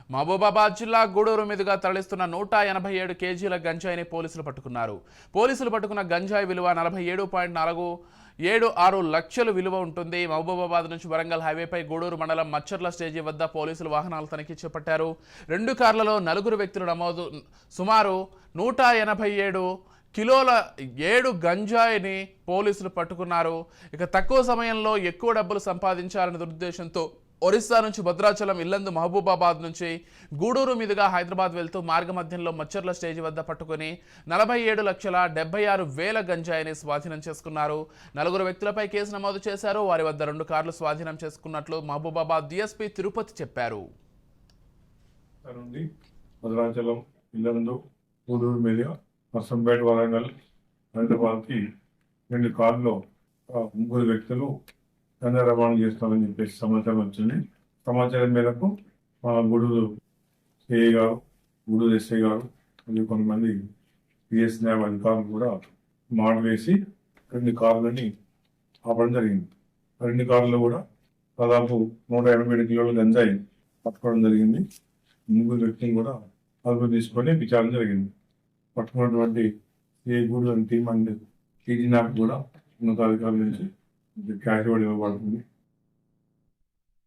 మహబూబాబాద్ జిల్లా గూడూరు మీదుగా తరలిస్తున్న 187 కేజీల గంజాయిని పోలీసులు పట్టుకున్నారు. పోలీసులు పట్టుకున్న గంజాయి విలువ 47.476 లక్షలు విలువ ఉంటుంది. మహబూబాబాద్ నుంచి వరంగల్ హైవేపై గూడూరు మండలం మచ్చర్ల స్టేజీ వద్ద పోలీసులు వాహనాలు తనిఖీ చేపట్టారు. 2 కార్లలో 4 వ్యక్తులు నమోదు. సుమారు 187 కిలోల 7 గంజాయిని పోలీసులు పట్టుకున్నారు. ఇక తక్కువ సమయంలో ఎక్కువ డబ్బులు సంపాదించాలనే దురుద్దేశంతో ఒరిస్సా నుంచి భద్రాచలం, ఇల్లందు మహబూబాబాద్ నుంచి గూడూరు మీదుగా హైదరాబాద్ వెళ్తూ మార్గమధ్యంలో మచ్చర్ల స్టేజీ వద్ద పట్టుకుని 47,76,000 గంజాయిని స్వాధీనం చేసుకున్నారు. 4 వ్యక్తులపై కేసు నమోదు చేశారు. వారి వద్ద 2 కార్లు స్వాధీనం చేసుకున్నట్లు మహబూబాబాద్ డీఎస్పీ తిరుపతి చెప్పారు. భద్రాచలం, ఇల్లందు, గూడూరు మీదుగా నర్సంపేట, వరంగల్, హైదరాబాద్కి 2 కార్లో 3 వ్యక్తులు గంజా రవాణా చేస్తామని చెప్పేసి సమాచారం వచ్చింది. సమాచారం మేరకు మా గూడూరు సిఐ గారు, గూడూరు ఎస్ఐ గారు మరియు కొంతమంది పిఎస్ న్యాయ అధికారులు కూడా మాడ్ వేసి 2 కార్లని ఆపడం జరిగింది. 2 కార్లలో కూడా దాదాపు 187 కిలోల గంజాయి పట్టుకోవడం జరిగింది. 3 వ్యక్తులు కూడా అదుపు తీసుకొని విచారణ జరిగింది. పట్టుకున్నటువంటి CI Gudur team and TG న్యాప్ కూడా ఉన్నతాధికారుల నుంచి క్యాష్ ఇవ్వబడుతుంది.